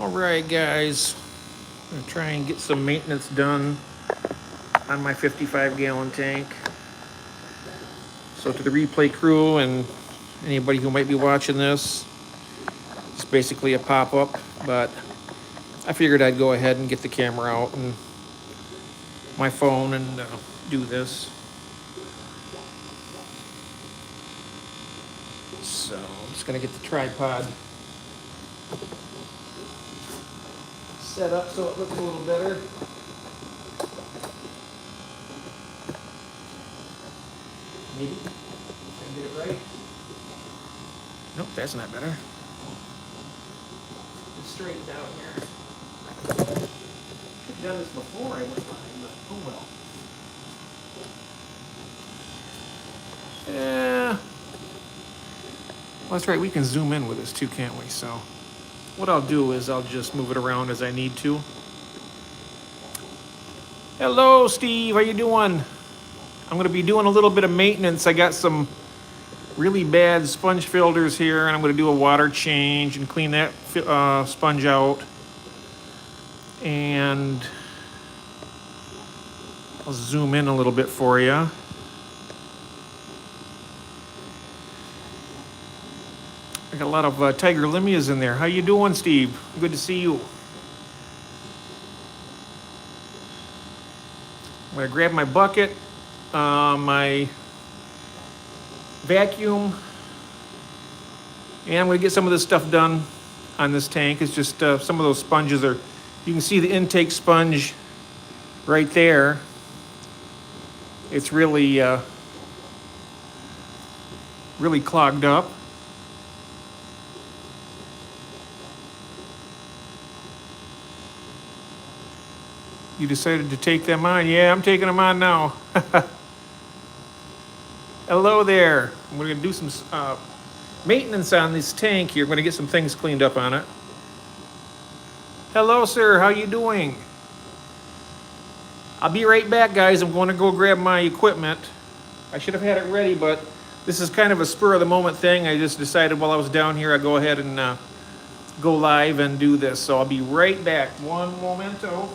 Alright guys, I'm going to try and get some maintenance done on my 55-gallon tank. So to the replay crew and anybody who might be watching this, it's basically a pop-up, but I figured I'd go ahead and get the camera out and my phone and do this. So I'm just going to get the tripod set up so it looks a little better. Maybe. If I can get it right. Nope, that's not better. Just straighten down here. Should have done this before I went live, but oh well. Yeah. Well, that's right, we can zoom in with this too, can't we? So what I'll do is I'll just move it around as I need to. Hello, Steve, how you doing? I'm gonna be doing a little bit of maintenance. I got some really bad sponge filters here, and I'm gonna do a water change and clean that sponge out. And I'll zoom in a little bit for you. I got a lot of tiger limias in there. How you doing, Steve? Good to see you. I'm gonna grab my bucket, my vacuum, and I'm gonna get some of this stuff done on this tank. It's just some of those sponges are, you can see the intake sponge right there. It's really, really clogged up. You decided to take them on? Yeah, I'm taking them on now. Hello there. We're gonna do some maintenance on this tank here. We're gonna get some things cleaned up on it. Hello, sir. How you doing? I'll be right back, guys. I'm going to go grab my equipment. I should have had it ready, but this is kind of a spur of the moment thing. I just decided while I was down here, I'd go ahead and go live and do this. So I'll be right back. One momento.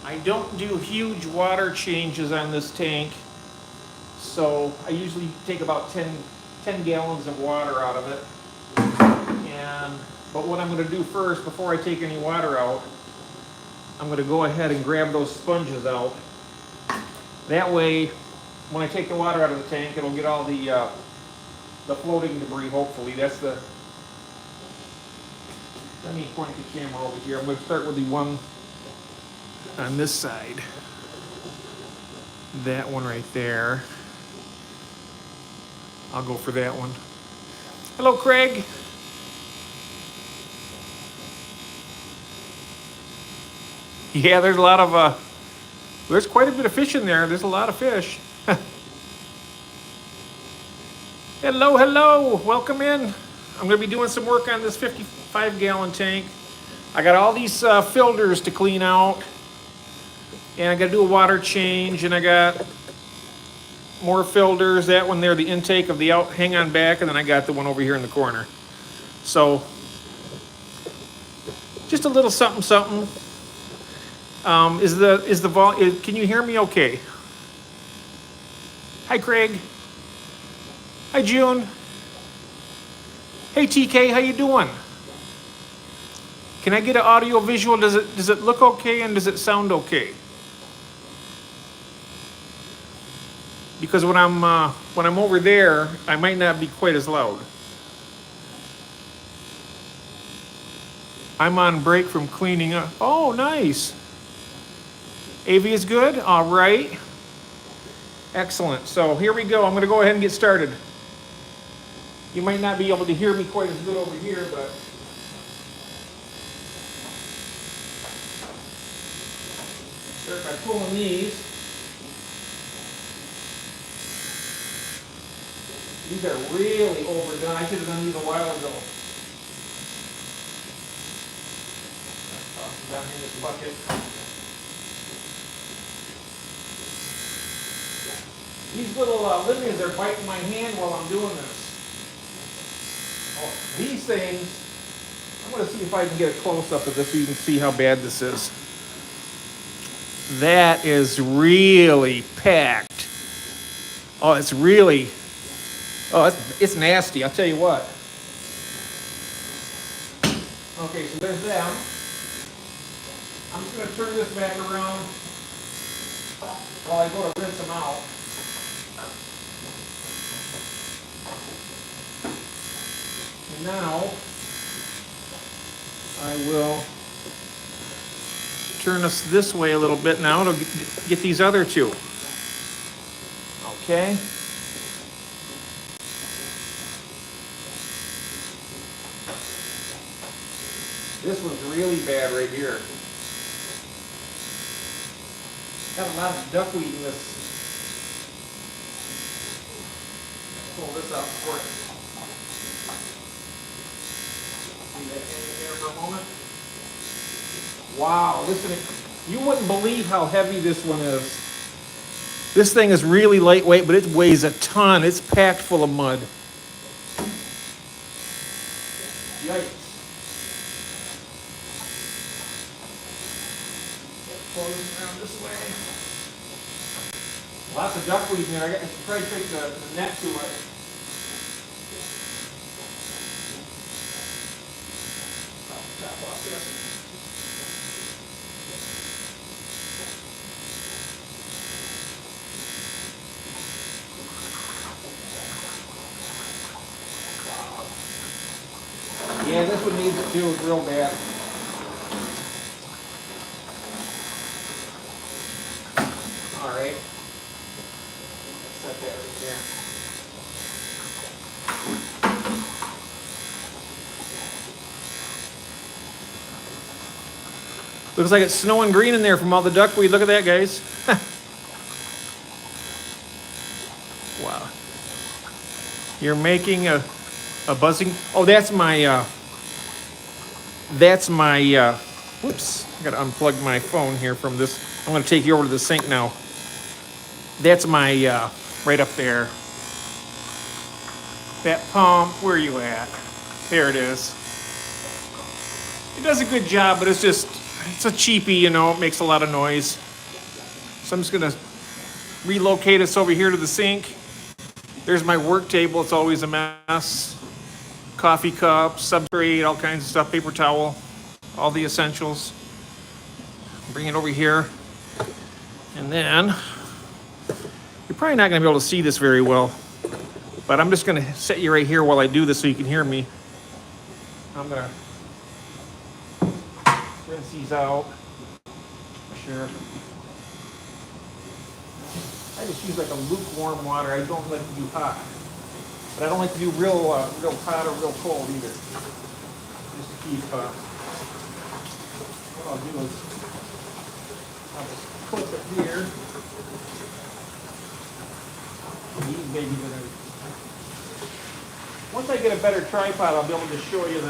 I don't do huge water changes on this tank, so I usually take about 10 gallons of water out of it. But what I'm going to do first, before I take any water out, I'm going to go ahead and grab those sponges out. That way, when I take the water out of the tank, it'll get all the floating debris, hopefully. That's the... Let me point the camera over here. I'm going to start with the one on this side. That one right there. I'll go for that one. Hello, Craig. Yeah, there's a lot of, there's quite a bit of fish in there. There's a lot of fish. Hello, hello, welcome in. I'm gonna be doing some work on this 55-gallon tank. I got all these filters to clean out. And I got to do a water change, and I got more filters. That one there, the intake of the out, hang on back, and then I got the one over here in the corner. So, just a little something, something. Can you hear me okay? Hi, Craig. Hi, June. Hey, TK, how you doing? Can I get an audio visual? Does it look okay, and does it sound okay? Because when I'm over there, I might not be quite as loud. I'm on break from cleaning up. Oh, nice. AV is good? All right. Excellent. So here we go. I'm going to go ahead and get started. You might not be able to hear me quite as good over here, but... Start by pulling these. These are really overdone. I should have done these a while ago. Toss them down here in this bucket. These little linears are biting my hand while I'm doing this. Oh, these things, I'm going to see if I can get a close-up of this so you can see how bad this is. That is really packed. Oh, it's really, it's nasty, I'll tell you what. Okay, so there's them. I'm just going to turn this back around while I go to rinse them out. And now, I will turn us this way a little bit now to get these other two. Okay. This one's really bad right here. Got a lot of duckweed in this. Pull this out for it. See that hanging there for a moment? Wow, listen, you wouldn't believe how heavy this one is. This thing is really lightweight, but it weighs a ton. It's packed full of mud. Yikes. Pull this around this way. Lots of duckweed in there. I should probably take the net to it. I'll tap off this. Yeah, this one needs it too, it's real bad. Alright. Set that right there. Looks like it's snowing green in there from all the duckweed. Look at that, guys. Wow. You're making a buzzing. Oh, that's my whoops, I gotta unplug my phone here from this. I'm gonna take you over to the sink now. That's my, right up there. That pump, where are you at? There it is. It does a good job, but it's a cheapie, you know, it makes a lot of noise. So I'm just gonna relocate us over here to the sink. There's my work table, it's always a mess. Coffee cup, substrate, all kinds of stuff, paper towel, all the essentials. Bring it over here. And then, you're probably not gonna be able to see this very well, but I'm just gonna set you right here while I do this so you can hear me. I'm gonna rinse these out. Sure. I just use like a lukewarm water. I don't like to do hot. But I don't like to do real hot or real cold either. Just to keep, what I'll do is, I'll just clip it here. These babies are gonna, once I get a better tripod, I'll be able to show you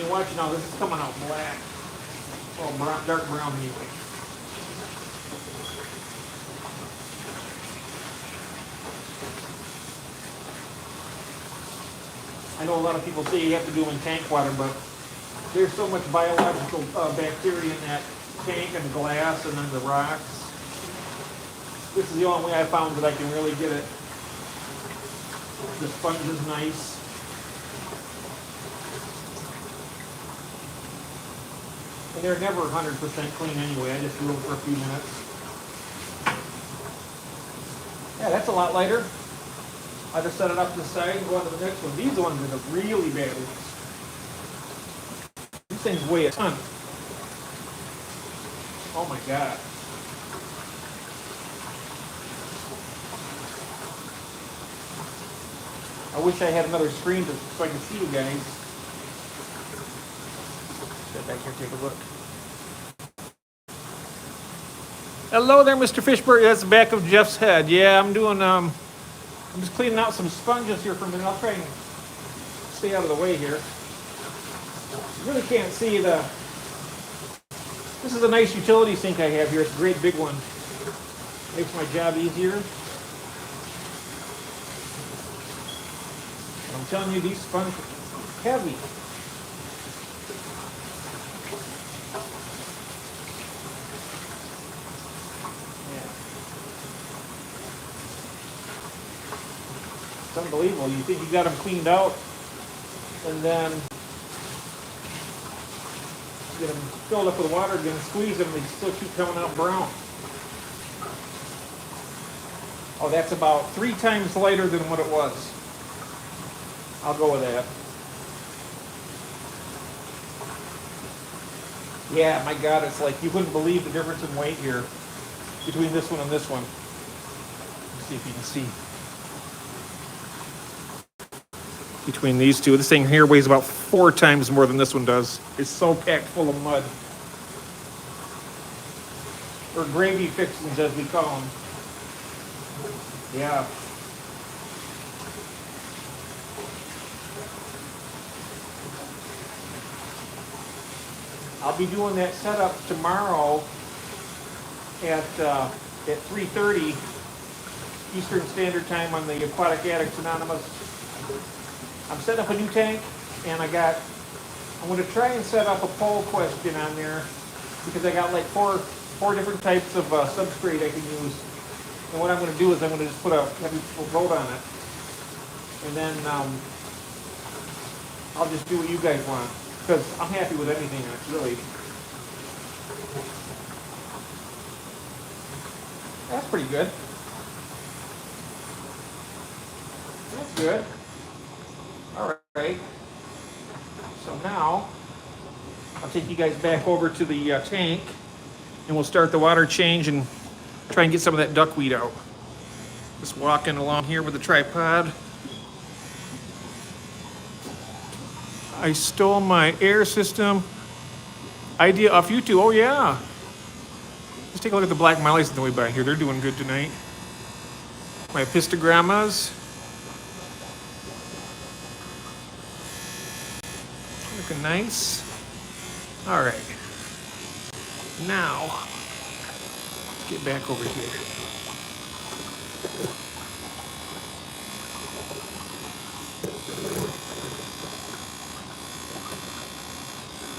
watch now, this is coming out black. Well, brown, dark brown anyway. I know a lot of people say you have to do them in tank water, but there's so much biological bacteria in that tank and the glass and then the rocks. This is the only way I found that I can really get it. The sponge is nice. And they're never 100% clean anyway. I just do them for a few minutes. Yeah, that's a lot lighter. I just set it up to the side and go on to the next one. These ones are the really bad ones. These things weigh a ton. Oh my God. I wish I had another screen so I could see you guys. Step back here, take a look. Hello there, Mr. Fishburne. That's the back of Jeff's head. Yeah, I'm doing I'm just cleaning out some sponges here for a minute. I'll try and stay out of the way here. You really can't see the... This is a nice utility sink I have here. It's a great big one. Makes my job easier. I'm telling you, these sponges are heavy. It's unbelievable. You think you got them cleaned out, and then get them filled up with water, again, squeeze them, they still keep coming out brown. Oh, that's about 3 times lighter than what it was. I'll go with that. Yeah, my God, it's like you wouldn't believe the difference in weight here between this one and this one. Let's see if you can see. Between these two, this thing here weighs about 4 times more than this one does. It's so packed full of mud. Or gravy fixings, as we call them. Yeah. I'll be doing that setup tomorrow at 3:30 Eastern Standard Time on the Aquatic Addicts Anonymous. I'm setting up a new tank, and I'm going to try and set up a poll question on there, because I got like four different types of substrate I can use. And what I'm going to do is I'm going to just have people vote on it. And then I'll just do what you guys want, because I'm happy with anything, really. That's pretty good. That's good. All right. So now, I'll take you guys back over to the tank, and we'll start the water change and try and get some of that duckweed out. Just walking along here with the tripod. I stole my air system idea off YouTube. Oh yeah. Let's take a look at the black mollies on the way by here. They're doing good tonight. My pistogrammas. Looking nice. All right. Now, let's get back over here.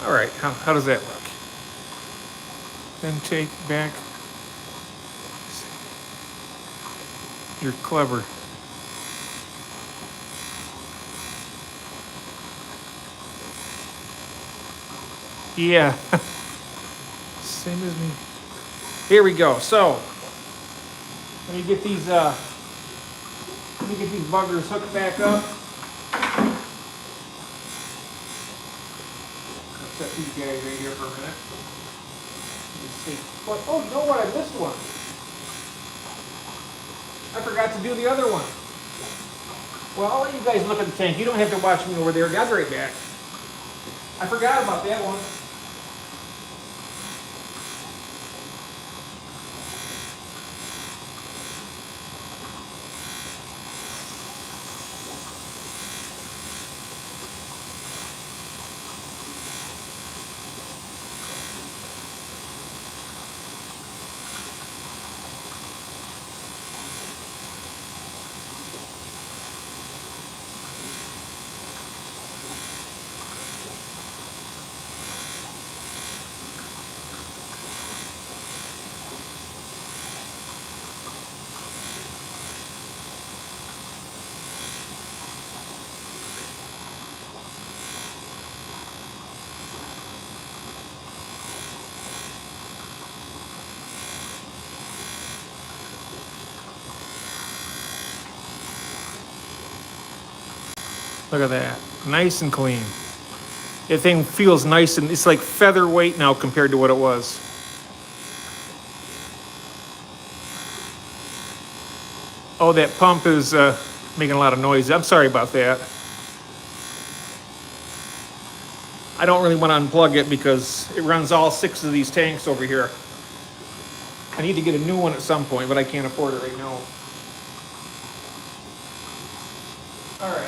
All right, how does that look? Then take back. You're clever. Yeah. Same as me. Here we go. So, let me get these buggers hooked back up. Set these guys right here for a minute. Let's see. Oh, you know what? I missed one. I forgot to do the other one. Well, I'll let you guys look at the tank. You don't have to watch me over there. I'll be right back. I forgot about that one. Look at that. Nice and clean. The thing feels nice, and it's like featherweight now compared to what it was. Oh, that pump is making a lot of noise. I'm sorry about that. I don't really want to unplug it because it runs all 6 of these tanks over here. I need to get a new one at some point, but I can't afford it right now. Alright,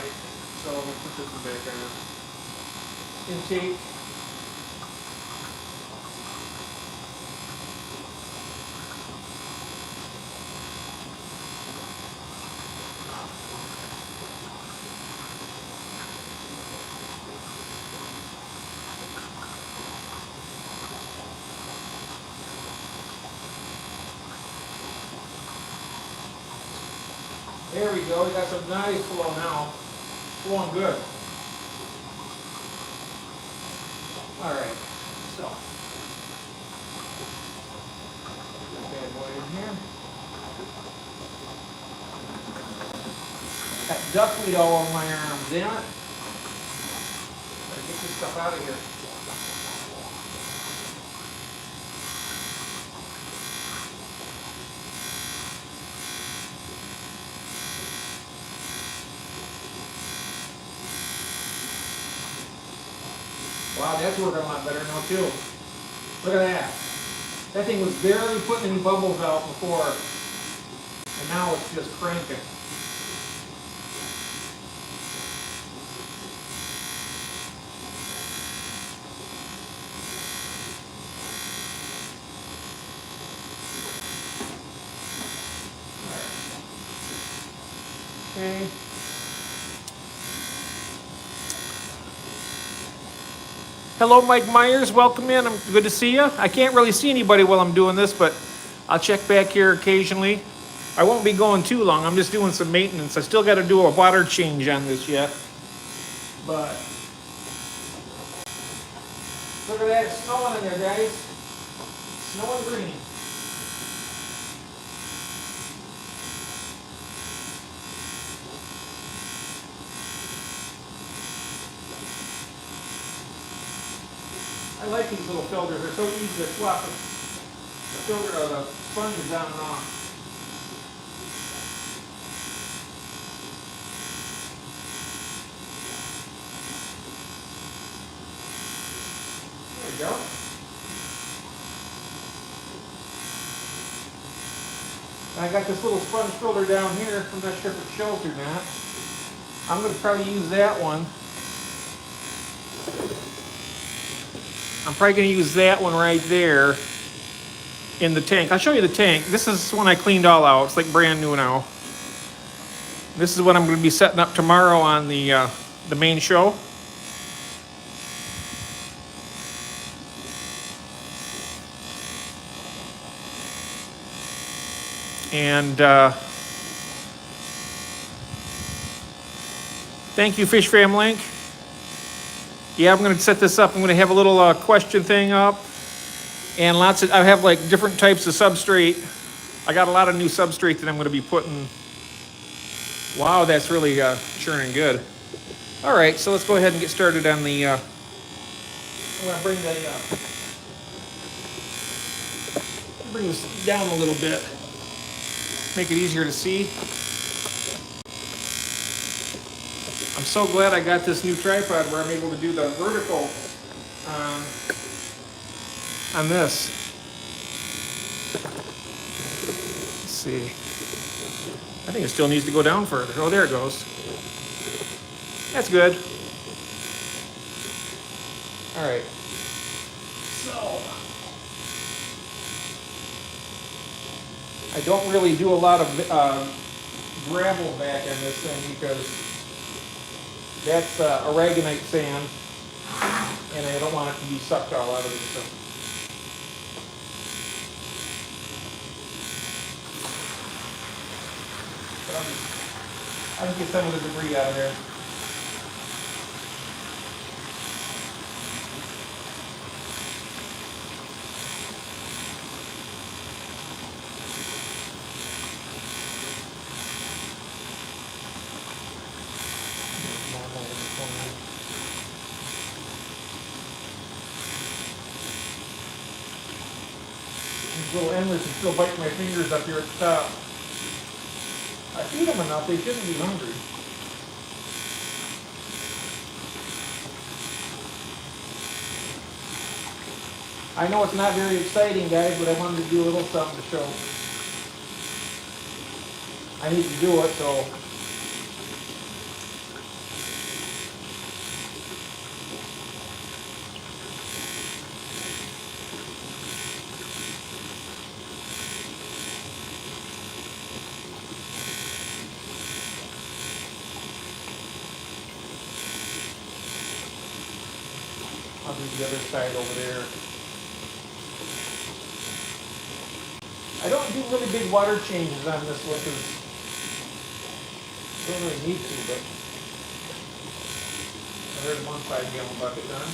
so I'm going to put this one back on. Intake. There we go, we got some nice flow now. Flowing good. Alright, so. Put that bad boy in here. Got duckweed all over my arms, damn it. Gotta get this stuff out of here. Wow, that's working a lot better now too. Look at that. That thing was barely putting any bubbles out before, and now it's just cranking. Okay. Hello, Mike Myers. Welcome in. I'm good to see you. I can't really see anybody while I'm doing this, but I'll check back here occasionally. I won't be going too long. I'm just doing some maintenance. I still got to do a water change on this yet. But look at that, it's snowing in there, guys. Snowing green. I like these little filters. They're so easy to swap the filter or the sponges on and off. There we go. I got this little sponge filter down here. I'm not sure if it shows or not. I'm going to probably use that one. I'm probably going to use that one right there in the tank. I'll show you the tank. This is one I cleaned all out. It's like brand new now. This is what I'm going to be setting up tomorrow on the main show. And thank you, Fish Fam Link. Yeah, I'm going to set this up. I'm going to have a little question thing up. And lots of, I have like different types of substrate. I got a lot of new substrate that I'm going to be putting. Wow, that's really churning good. All right, so let's go ahead and get started on the, I'm going to bring this down a little bit. Make it easier to see. I'm so glad I got this new tripod where I'm able to do the vertical on this. Let's see. I think it still needs to go down further. Oh, there it goes. That's good. All right. So, I don't really do a lot of gravel back on this thing because that's aragonite sand, and I don't want it to be sucked all out of it. So. But I'll get some of the debris out of there. These little endless are still biting my fingers up here at the top. I feed them enough, they shouldn't be hungry. I know it's not very exciting, guys, but I wanted to do a little something to show. I need to do it, so I'll do the other side over there. I don't do really big water changes on this one because I don't really need to, but there's one 5-gallon bucket done.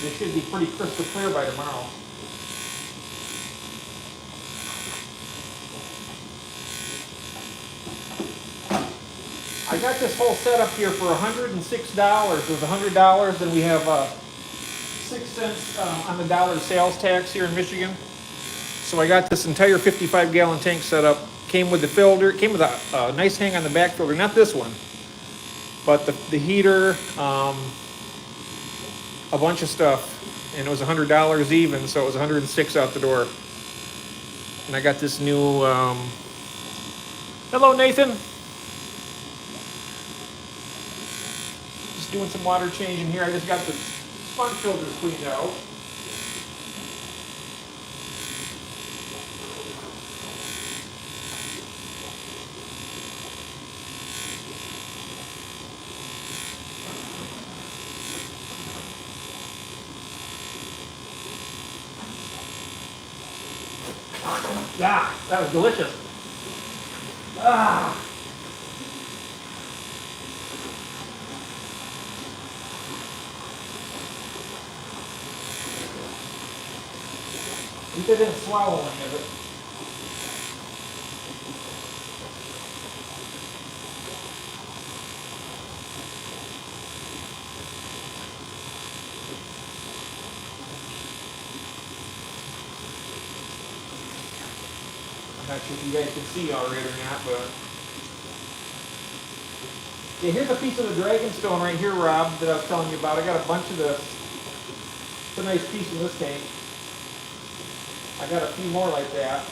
This should be pretty crystal clear by tomorrow. I got this whole setup here for $106. It was $100, then we have 6 cents on the dollar sales tax here in Michigan. So I got this entire 55-gallon tank set up. Came with the filter, came with a nice hang on the back filter, not this one, but the heater, a bunch of stuff, and it was $100 even, so it was $106 out the door. And I got this new, hello Nathan. Just doing some water changing here. I just got the sponge filter cleaned out. Ah, that was delicious. Ah. At least I didn't swallow any of it. I'm not sure if you guys can see already or not, but yeah, here's a piece of the dragonstone right here, Rob, that I was telling you about. I got a bunch of this. It's a nice piece in this tank. I got a few more like that.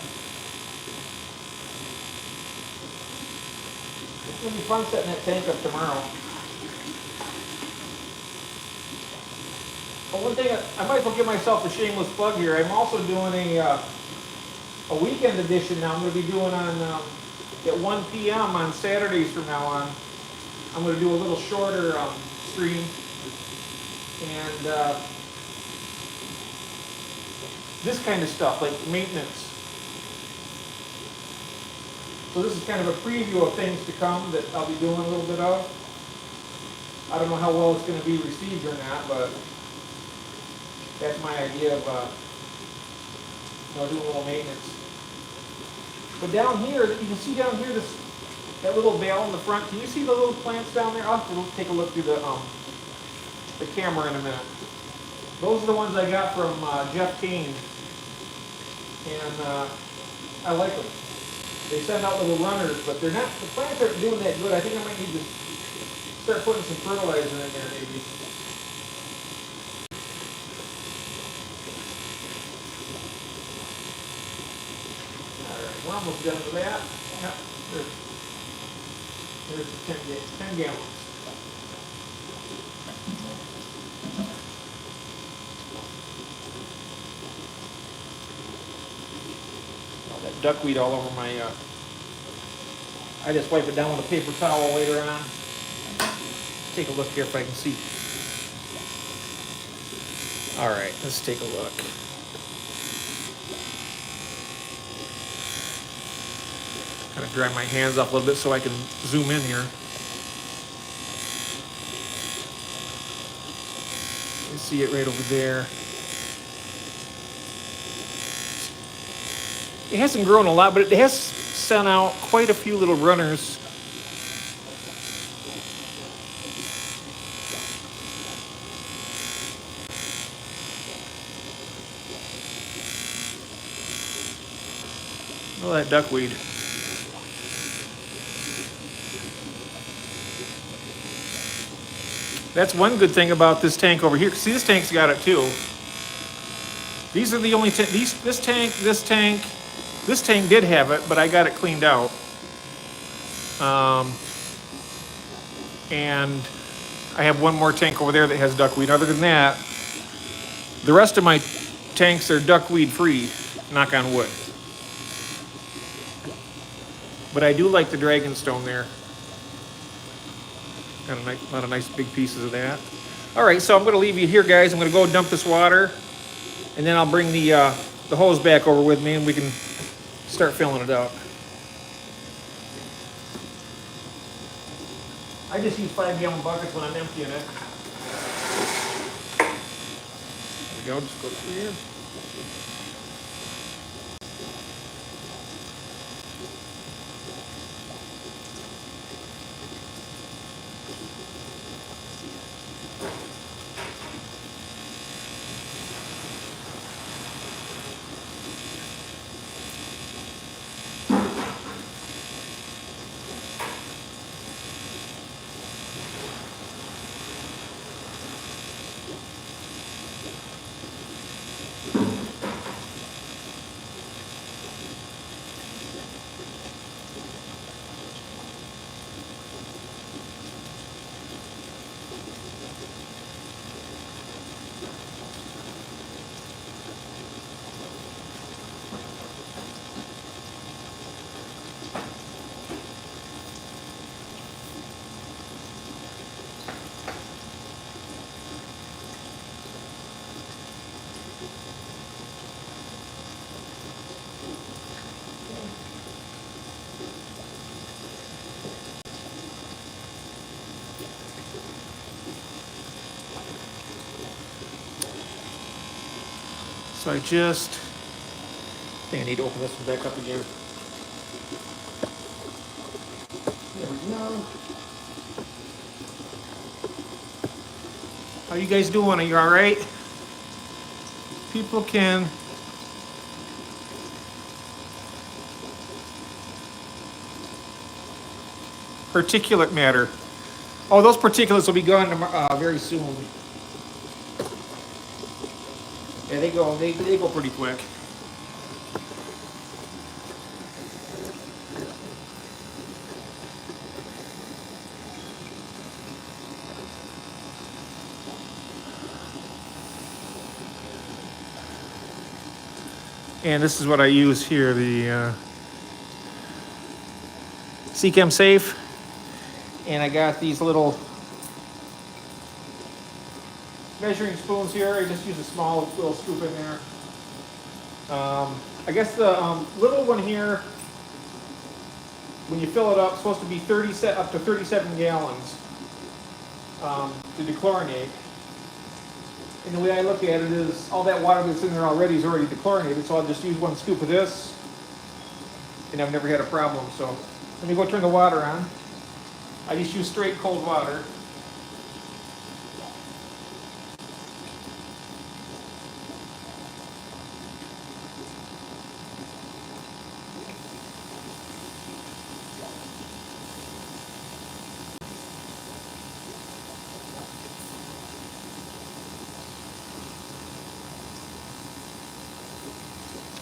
It's gonna be fun setting that tank up tomorrow. But one thing, I might as well give myself a shameless plug here. I'm also doing a weekend edition now. I'm going to be doing on at 1 p.m. on Saturdays from now on. I'm going to do a little shorter stream, and this kind of stuff, like maintenance. So this is kind of a preview of things to come that I'll be doing a little bit of. I don't know how well it's going to be received or not, but that's my idea of doing a little maintenance. But down here, you can see down here that little veil in the front. Can you see the little plants down there? I'll have to take a look through the camera in a minute. Those are the ones I got from Jeff Kane, and I like them. They send out little runners, but they're not. The plants aren't doing that good. I think I might need to start putting some fertilizer in there, maybe. We're almost done with that. Yep. There's the 10 gallons. Oh, that duckweed all over my, I just wipe it down with a paper towel later on. Let's take a look here if I can see. All right, let's take a look. Kind of dry my hands off a little bit so I can zoom in here. You see it right over there. It hasn't grown a lot, but it has sent out quite a few little runners. Oh, that duckweed. That's one good thing about this tank over here. See, this tank's got it too. These are the only this tank did have it, but I got it cleaned out. And I have one more tank over there that has duckweed. Other than that, the rest of my tanks are duckweed free, knock on wood. But I do like the dragonstone there. Got a lot of nice big pieces of that. All right, so I'm going to leave you here, guys. I'm going to go dump this water, and then I'll bring the hose back over with me, and we can start filling it up. I just use 5-gallon buckets when I'm emptying it. There we go, just go through here. So I think I need to open this one back up again. There we go. How you guys doing? Are you all right? People can particulate matter. Oh, those particulates will be gone very soon. Yeah, they go pretty quick. And this is what I use here, the Seachem Safe. And I got these little measuring spoons here. I just use a small little scoop in there. I guess the little one here, when you fill it up, it's supposed to be up to 37 gallons to dechlorinate. And the way I look at it is all that water that's in there already is already dechlorinated, so I'll just use one scoop of this, and I've never had a problem. So let me go turn the water on. I just use straight cold water.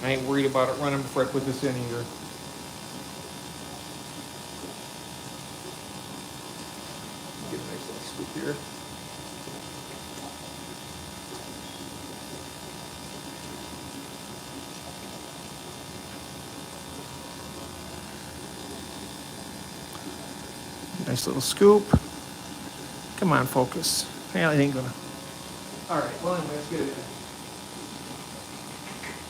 I ain't worried about it running before I put this in either. Get a nice little scoop here. Nice little scoop. Come on, focus. Yeah, it ain't gonna. All right, well anyway, let's get it in.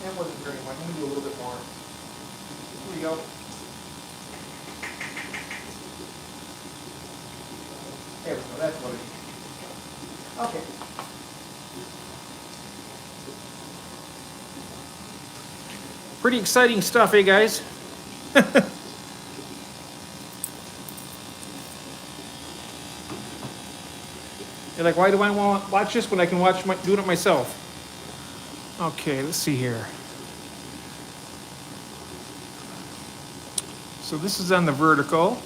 That wasn't very much. I'm going to do a little bit more. Here we go. There we go. That's what it is. Okay. Pretty exciting stuff, eh, guys? You're like, why do I want to watch this when I can do it myself? Okay, let's see here. So this is on the vertical.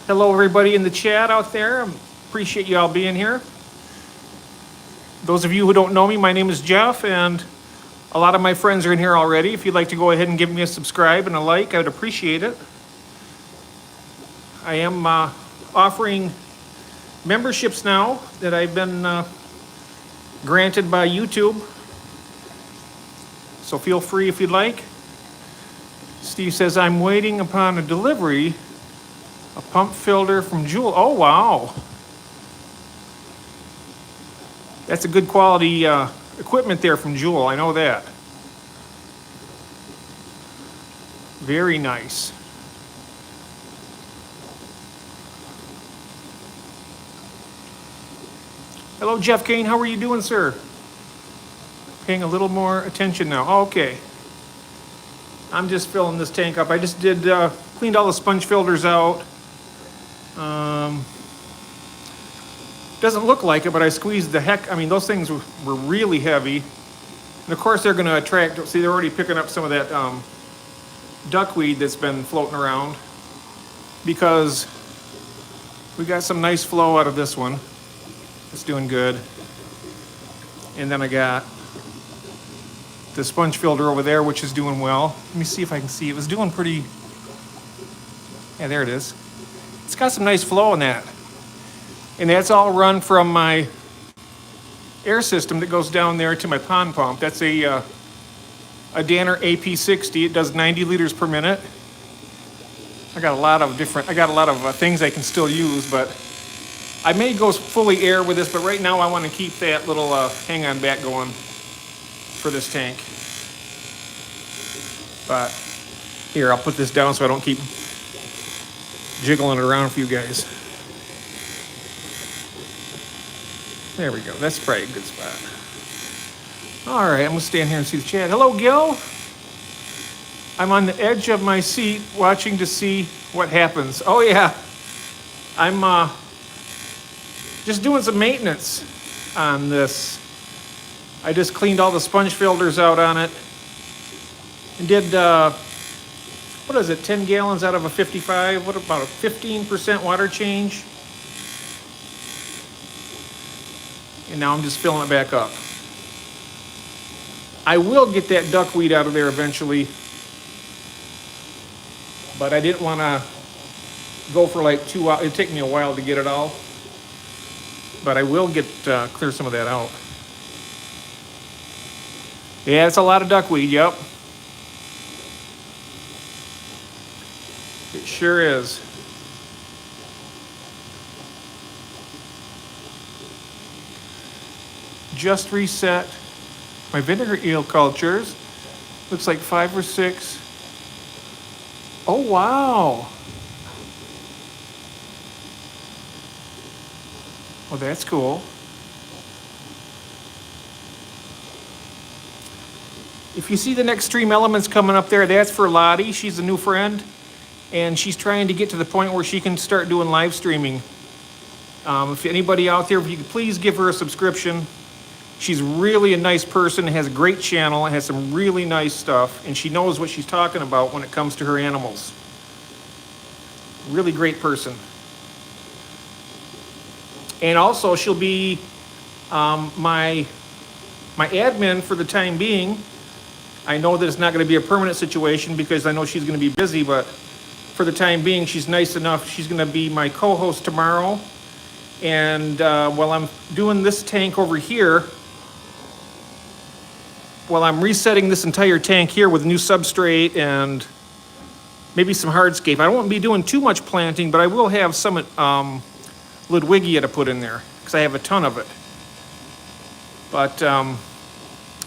Hello, everybody in the chat out there. Appreciate you all being here. Those of you who don't know me, my name is Jeff, and a lot of my friends are in here already. If you'd like to go ahead and give me a subscribe and a like, I would appreciate it. I am offering memberships now that I've been granted by YouTube. So feel free if you'd like. Steve says, I'm waiting upon a delivery, a pump filter from Jewel. Oh, wow. That's a good quality equipment there from Jewel. I know that. Very nice. Hello, Jeff Kane. How are you doing, sir? Paying a little more attention now. Oh, okay. I'm just filling this tank up. I just did cleaned all the sponge filters out. Doesn't look like it, but I squeezed the heck. I mean, those things were really heavy. And of course, they're going to attract. See, they're already picking up some of that duckweed that's been floating around, because we got some nice flow out of this one. It's doing good. And then I got the sponge filter over there, which is doing well. Let me see if I can see. It was doing pretty. Yeah, there it is. It's got some nice flow in that. And that's all run from my air system that goes down there to my pond pump. That's a Danner AP60. It does 90 liters per minute. I got a lot of things I can still use, but I may go fully air with this, but right now I want to keep that little hang-on back going for this tank. But here, I'll put this down so I don't keep jiggling it around for you guys. There we go. That's probably a good spot. All right, I'm gonna stand here and see the chat. Hello, Gil. I'm on the edge of my seat watching to see what happens. Oh yeah, I'm just doing some maintenance on this. I just cleaned all the sponge filters out on it and did what is it, 10 gallons out of a 55? What about a 15% water change? And now I'm just filling it back up. I will get that duckweed out of there eventually, but I didn't want to go for like 2 hours. It'd take me a while to get it all, but I will get clear some of that out. Yeah, it's a lot of duckweed, yep. It sure is. Just reset my vinegar eel cultures. Looks like 5 or 6. Oh, wow. Well, that's cool. If you see the next Stream Elements coming up there, that's for Lottie. She's a new friend, and she's trying to get to the point where she can start doing live streaming. If anybody out there, if you could please give her a subscription. She's really a nice person, has a great channel, and has some really nice stuff, and she knows what she's talking about when it comes to her animals. Really great person. And also, she'll be my admin for the time being. I know that it's not going to be a permanent situation because I know she's going to be busy, but for the time being, she's nice enough. She's going to be my co-host tomorrow. And while I'm doing this tank over here, while I'm resetting this entire tank here with new substrate and maybe some hardscape, I won't be doing too much planting, but I will have some Ludwigia to put in there because I have a ton of it. But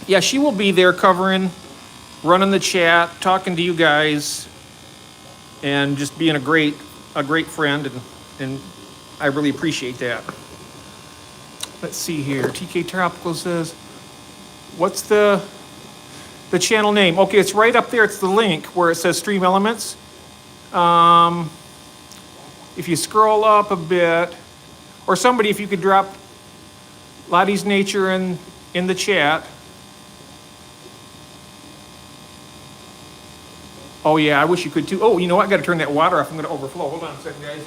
yeah, she will be there covering, running the chat, talking to you guys, and just being a great friend, and I really appreciate that. Let's see here. TK Tropical says, what's the channel name? Okay, it's right up there. It's the link where it says Stream Elements. If you scroll up a bit, or somebody, if you could drop Lottie's Nature in the chat. Oh yeah, I wish you could too. Oh, you know what? I got to turn that water off. I'm going to overflow. Hold on a second, guys.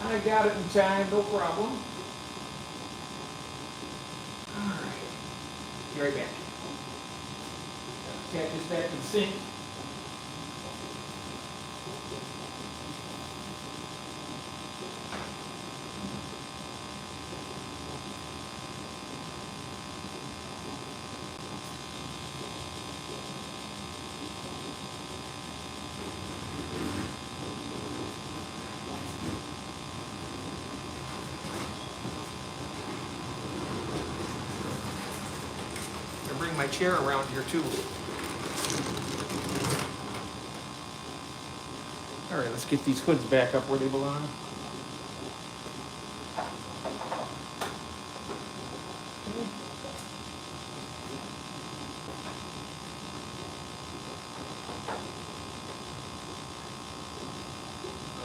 I got it in time, no problem. All right. Be right back. Attach this back to the sink. chair around here too. All right, let's get these hoods back up where they belong.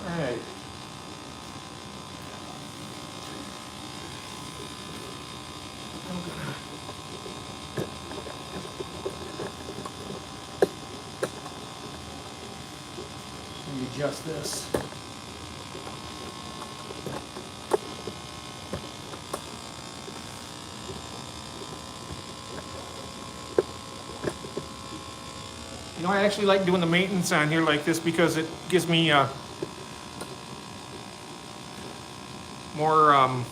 All right. Adjust this. You know, I actually like doing the maintenance on here like this because it gives me more, I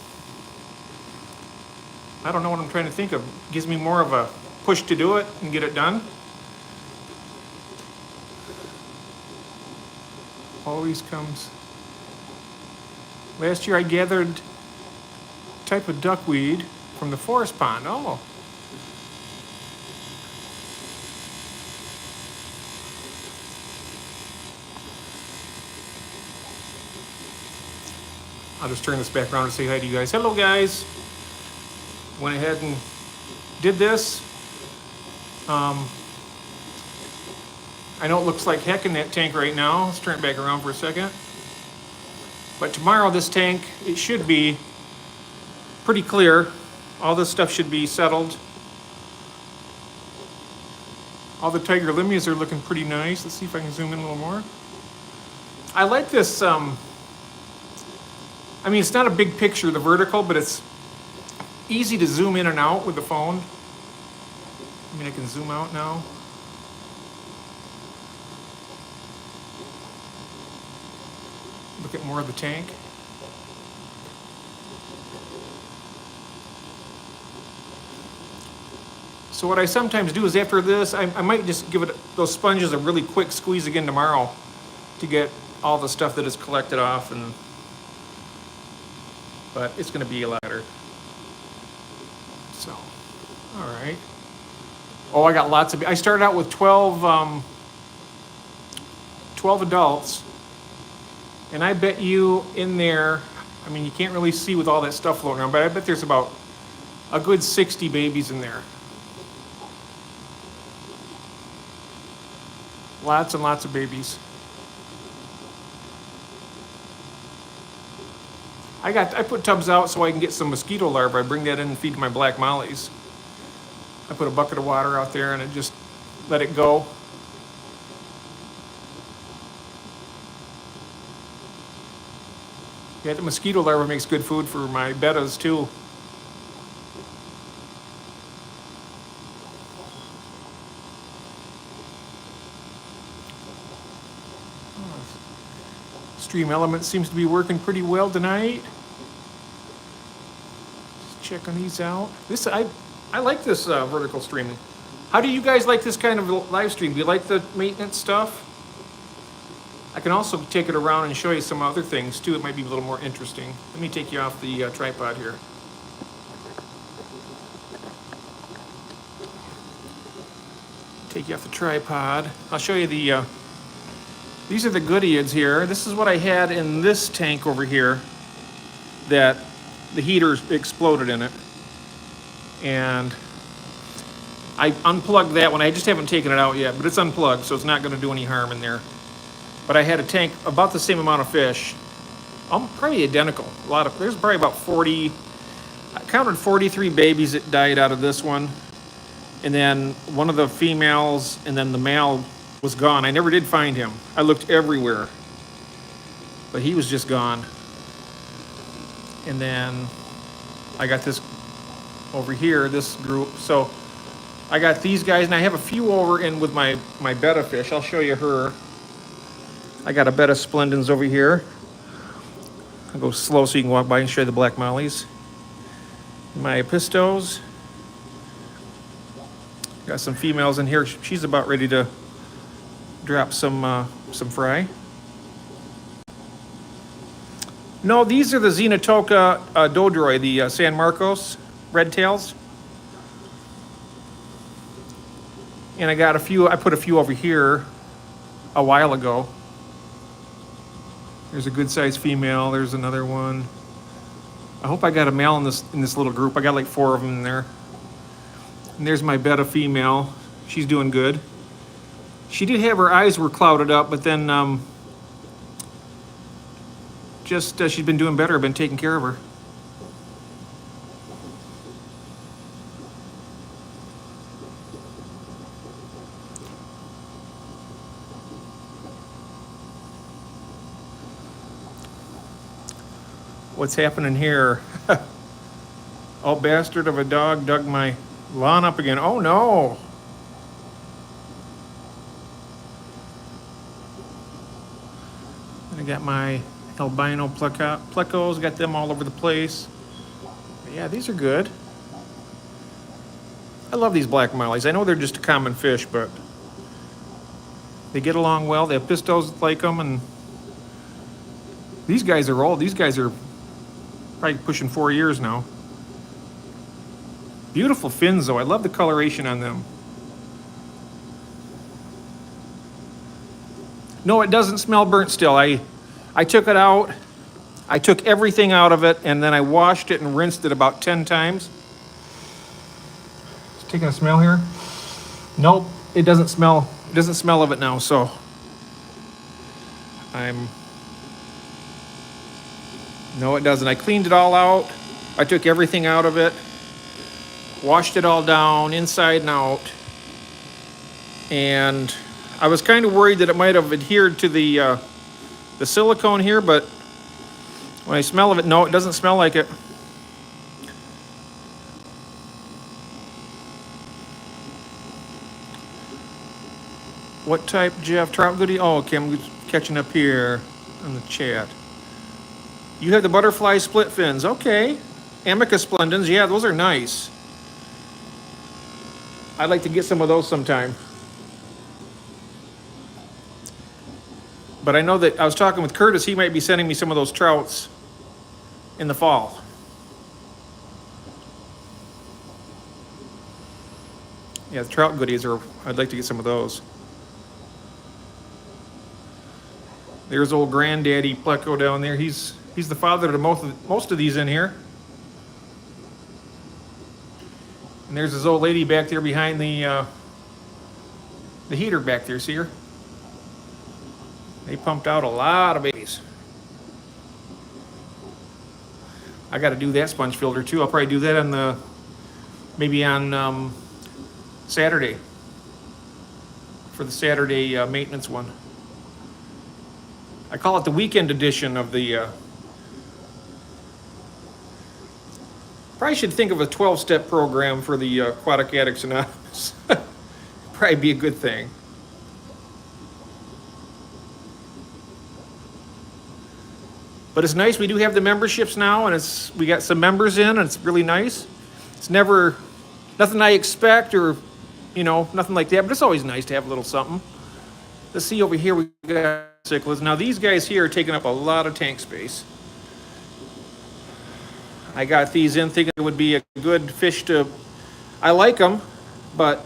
don't know what I'm trying to think of. It gives me more of a push to do it and get it done. Always comes. Last year I gathered a type of duckweed from the forest pond. Oh. I'll just turn this back around and say hi to you guys. Hello guys. Went ahead and did this. I know it looks like heck in that tank right now. Let's turn it back around for a second. But tomorrow this tank, it should be pretty clear. All this stuff should be settled. All the tiger limias are looking pretty nice. Let's see if I can zoom in a little more. I like this, I mean, it's not a big picture, the vertical, but it's easy to zoom in and out with the phone. I mean, I can zoom out now. Look at more of the tank. So what I sometimes do is after this, I might just give it those sponges a really quick squeeze again tomorrow to get all the stuff that is collected off, but it's going to be a lot better. So, all right. Oh, I got lots of. I started out with 12 adults. And I bet you in there, I mean, you can't really see with all that stuff floating around, but I bet there's about a good 60 babies in there. Lots and lots of babies. I put tubs out so I can get some mosquito larvae. I bring that in and feed my black mollies. I put a bucket of water out there and I just let it go. Yeah, the mosquito larva makes good food for my bettas too. Stream element seems to be working pretty well tonight. Just checking these out. This I like this vertical streaming. How do you guys like this kind of live stream? Do you like the maintenance stuff? I can also take it around and show you some other things too. It might be a little more interesting. Let me take you off the tripod here. Take you off the tripod. I'll show you the, these are the goodeids here. This is what I had in this tank over here that the heater exploded in it. And I unplugged that one. I just haven't taken it out yet, but it's unplugged, so it's not gonna do any harm in there. But I had a tank about the same amount of fish, probably identical. There's probably about 40, I counted 43 babies that died out of this one. And then one of the females, and then the male was gone. I never did find him. I looked everywhere, but he was just gone. And then I got this over here, this group. So I got these guys, and I have a few over in with my betta fish. I'll show you her. I got a betta splendens over here. I'll go slow so you can walk by and show you the black mollies. My pistos. Got some females in here. She's about ready to drop some fry. No, these are the Xenotoca dodroi, the San Marcos red tails. And I got a few, I put a few over here a while ago. There's a good sized female, there's another one. I hope I got a male in this little group. I got like 4 of them in there. And there's my betta female. She's doing good. She did have her eyes were clouded up, but then she's been doing better. I've been taking care of her. What's happening here? Oh, bastard of a dog dug my lawn up again. Oh no. And I got my albino plecos, got them all over the place. Yeah, these are good. I love these black mollies. I know they're just a common fish, but they get along well. They have pistos that like them, and these guys are old. These guys are probably pushing 4 years now. Beautiful fins, though. I love the coloration on them. No, it doesn't smell burnt still. I took it out. I took everything out of it, and then I washed it and rinsed it about 10 times. It's taking a smell here. Nope, it doesn't smell. It doesn't smell of it now, so no, it doesn't. I cleaned it all out. I took everything out of it, washed it all down inside and out, and I was kind of worried that it might have adhered to the silicone here, but when I smell of it, no, it doesn't smell like it. What type, Jeff? Trout goodie? Oh, okay, I'm catching up here on the chat. You have the butterfly split fins. Okay. Amica splendens. Yeah, those are nice. I'd like to get some of those sometime. But I know that I was talking with Curtis. He might be sending me some of those trouts in the fall. Yeah, the trout goodies are, I'd like to get some of those. There's old granddaddy Pleco down there. He's the father to most of these in here. And there's this old lady back there behind the heater back there. See her? They pumped out a lot of babies. I got to do that sponge filter too. I'll probably do that on maybe on Saturday for the Saturday maintenance one. I call it the weekend edition of the. Probably should think of a 12-step program for the Aquatic Addicts Anonymous. Probably be a good thing. But it's nice. We do have the memberships now, and we got some members in, and it's really nice. It's never nothing I expect or nothing like that, but it's always nice to have a little something. Let's see over here. We got cichlids. Now these guys here are taking up a lot of tank space. I got these in thinking it would be a good fish to. I like them, but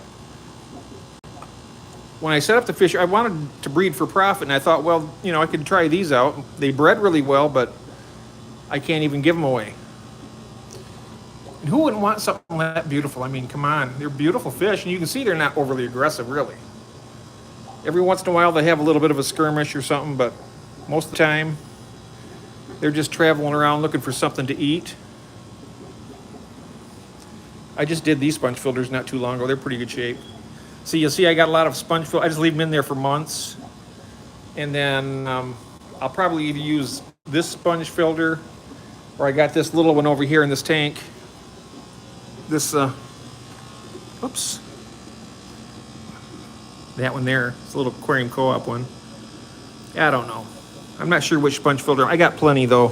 when I set up the fish, I wanted to breed for profit, and I thought, well, I could try these out. They bred really well, but I can't even give them away. And who wouldn't want something that beautiful? I mean, come on. They're beautiful fish, and you can see they're not overly aggressive, really. Every once in a while, they have a little bit of a skirmish or something, but most of the time, they're just traveling around looking for something to eat. I just did these sponge filters not too long ago. They're pretty good shape. So you'll see I got a lot of sponge filter. I just leave them in there for months. And then I'll probably either use this sponge filter, or I got this little one over here in this tank. This, oops. That one there. It's a little Aquarium Co-op one. I don't know. I'm not sure which sponge filter. I got plenty though.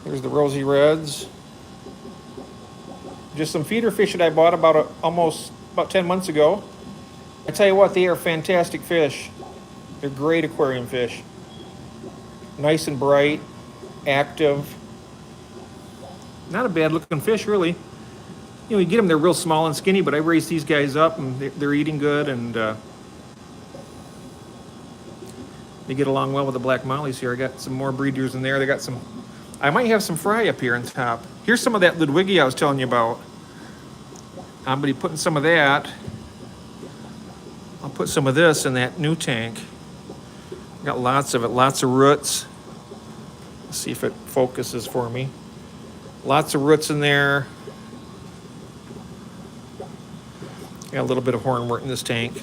There's the rosy reds. Just some feeder fish that I bought about 10 months ago. I tell you what, they are fantastic fish. They're great aquarium fish. Nice and bright, active. Not a bad looking fish, really. You know, you get them, they're real small and skinny, but I raised these guys up and they're eating good, and they get along well with the black mollies here. I got some more breeders in there. They got some, I might have some fry up here on top. Here's some of that Ludwigi I was telling you about. I'm going to be putting some of that. I'll put some of this in that new tank. Got lots of it, lots of roots. Let's see if it focuses for me. Lots of roots in there. Got a little bit of hornwort in this tank.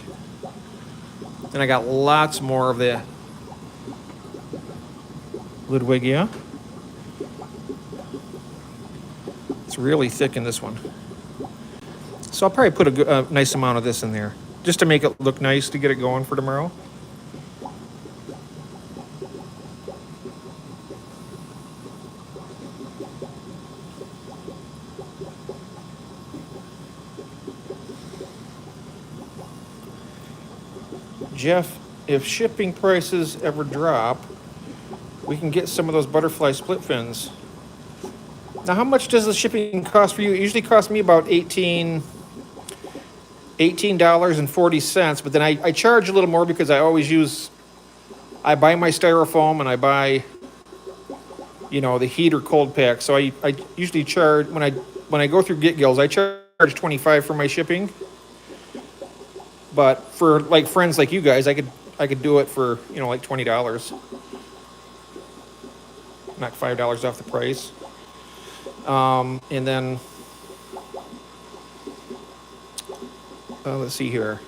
Then I got lots more of the Ludwigia. It's really thick in this one. So I'll probably put a nice amount of this in there, just to make it look nice to get it going for tomorrow. Jeff, if shipping prices ever drop, we can get some of those butterfly split fins. Now, how much does the shipping cost for you? It usually costs me about $18.40, but then I charge a little more because I buy my styrofoam and I buy, you know, the heat or cold pack. So I usually charge, when I go through Get Gills, I charge $25 for my shipping. But for like friends like you guys, I could do it for, you know, like $20. Knock $5 off the price. And then let's see here.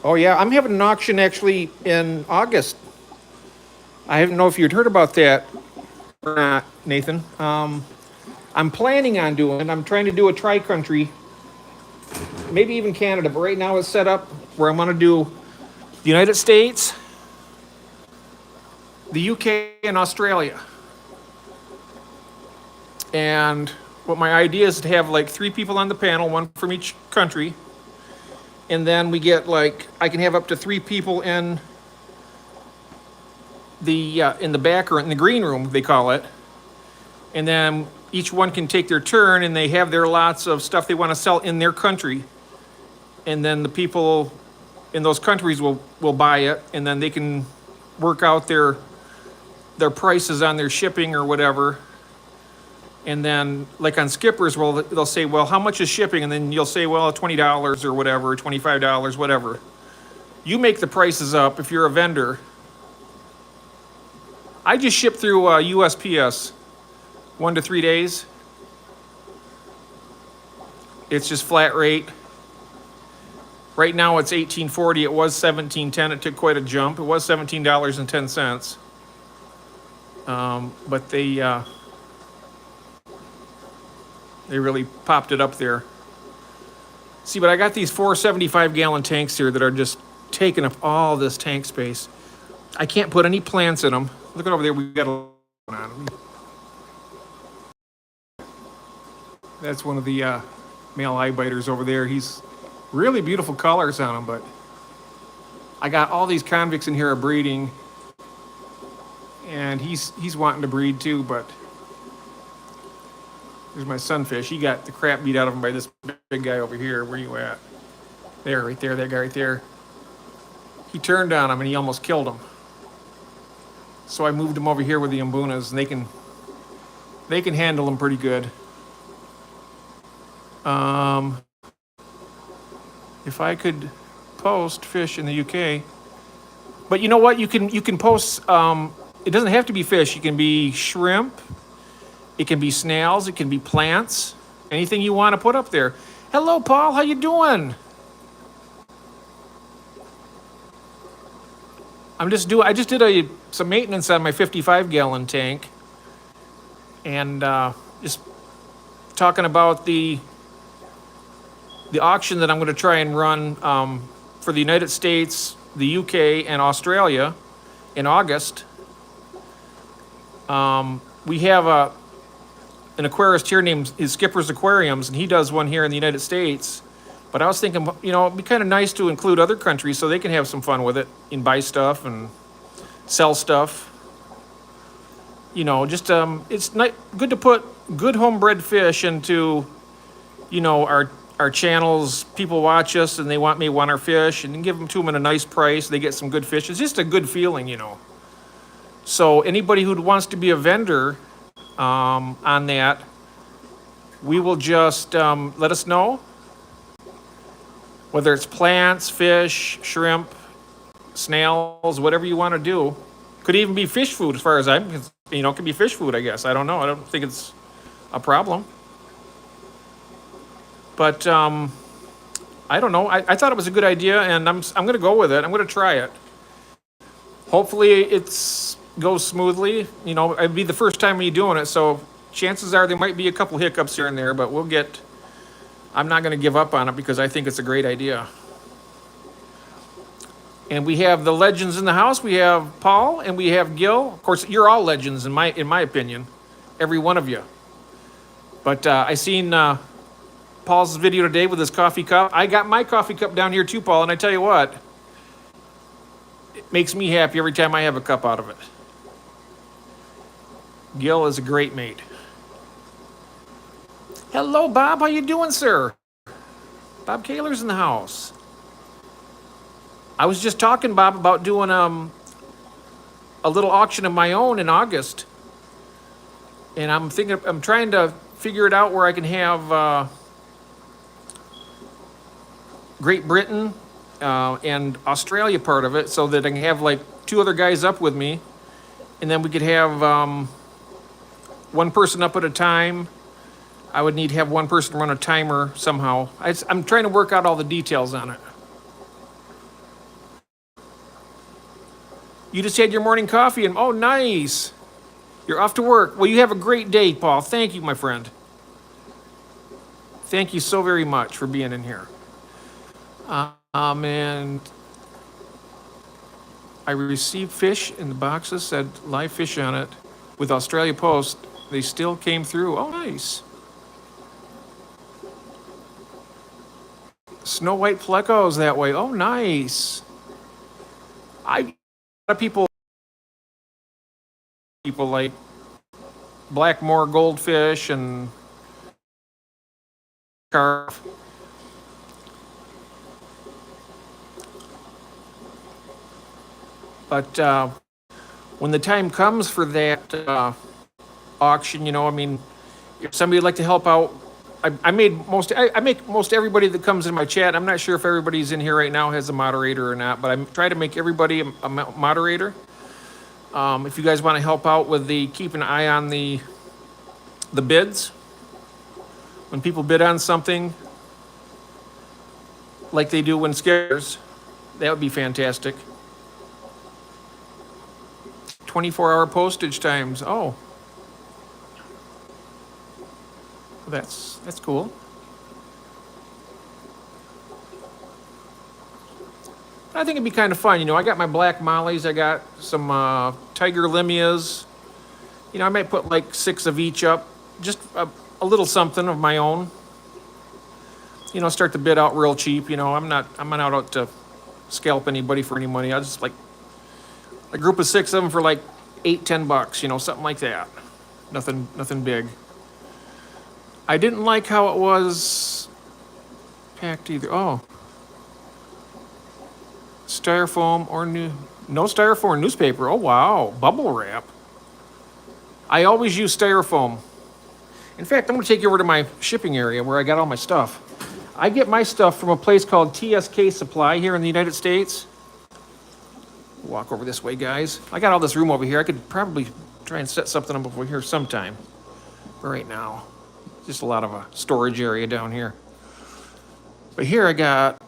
Oh yeah, I'm having an auction actually in August. I don't know if you'd heard about that or not, Nathan. I'm planning on doing, I'm trying to do a tri-country, maybe even Canada, but right now it's set up where I'm going to do the United States, the UK, and Australia. And what my idea is to have like 3 people on the panel, 1 from each country. And then we get like, I can have up to 3 people in the back, or in the green room, they call it. And then each one can take their turn, and they have their lots of stuff they want to sell in their country. And then the people in those countries will buy it, and then they can work out their prices on their shipping or whatever. And then, like on Skippers, well, they'll say, well, how much is shipping? And then you'll say, well, $20 or whatever, $25, whatever. You make the prices up if you're a vendor. I just ship through USPS, 1 to 3 days. It's just flat rate. Right now it's $18.40. It was $17.10. It took quite a jump. It was $17.10. But they really popped it up there. See, but I got these 4 75-gallon tanks here that are just taking up all this tank space. I can't put any plants in them. Look at over there. We got a on them. That's one of the male eye biters over there. He's really beautiful colors on him, but I got all these convicts in here are breeding, and he's wanting to breed too, but there's my sunfish. He got the crap beat out of him by this big guy over here. Where you at? There, right there, that guy right there. He turned on him and he almost killed him. So I moved him over here with the Mbunas, and they can handle him pretty good. If I could post fish in the UK, but you know what? You can post. It doesn't have to be fish. It can be shrimp. It can be snails. It can be plants. Anything you want to put up there. Hello, Paul. How you doing? I just did some maintenance on my 55-gallon tank, and just talking about the auction that I'm going to try and run for the United States, the UK, and Australia in August. We have an aquarist here named Skipper's Aquariums, and he does one here in the United States. But I was thinking, you know, it'd be kind of nice to include other countries so they can have some fun with it and buy stuff and sell stuff. you know, just it's not good to put good homebred fish into, you know, our channels. People watch us and they want our fish, and then give them to them at a nice price. They get some good fish. It's just a good feeling, you know. So anybody who wants to be a vendor on that, we will just let us know. Whether it's plants, fish, shrimp, snails, whatever you want to do. Could even be fish food, as far as I'm, you know, it could be fish food, I guess. I don't know. I don't think it's a problem. But I don't know. I thought it was a good idea, and I'm going to go with it. I'm going to try it. Hopefully it goes smoothly. You know, it'd be the first time me doing it, so chances are there might be a couple hiccups here and there, but I'm not going to give up on it because I think it's a great idea. And we have the legends in the house. We have Paul and we have Gil. Of course, you're all legends in my opinion, every one of you. But I seen Paul's video today with his coffee cup. I got my coffee cup down here too, Paul, and I tell you what, it makes me happy every time I have a cup out of it. Gil is a great mate. Hello, Bob. How you doing, sir? Bob Kaler's in the house. I was just talking, Bob, about doing a little auction of my own in August, and I'm trying to figure it out where I can have Great Britain and Australia part of it, so that I can have like 2 other guys up with me, and then we could have one person up at a time. I would need to have one person run a timer somehow. I'm trying to work out all the details on it. You just had your morning coffee and, oh, nice. You're off to work. Well, you have a great day, Paul. Thank you, my friend. Thank you so very much for being in here. And I received fish in the boxes, said live fish on it. With Australia Post, they still came through. Oh, nice. Snow white plecos that way. Oh, nice. A lot of people like Blackmore goldfish and carp. But when the time comes for that auction, you know, I mean, if somebody would like to help out, I make most everybody that comes in my chat. I'm not sure if everybody's in here right now has a moderator or not, but I try to make everybody a moderator. If you guys want to help out with keep an eye on the bids. When people bid on something, like they do when scares, that would be fantastic. 24-hour postage times. Oh. That's cool. I think it'd be kind of fun. You know, I got my black mollies. I got some tiger limias. You know, I might put like 6 of each up. Just a little something of my own. You know, start the bid out real cheap. You know, I'm not out to scalp anybody for any money. I just like a group of 6 of them for like $8-10. You know, something like that. Nothing big. I didn't like how it was packed either. Oh. Styrofoam or no styrofoam newspaper. Oh, wow. Bubble wrap. I always use styrofoam. In fact, I'm going to take you over to my shipping area where I got all my stuff. I get my stuff from a place called TSK Supply here in the United States. Walk over this way, guys. I got all this room over here. I could probably try and set something up over here sometime. But right now, just a lot of a storage area down here. But here I got,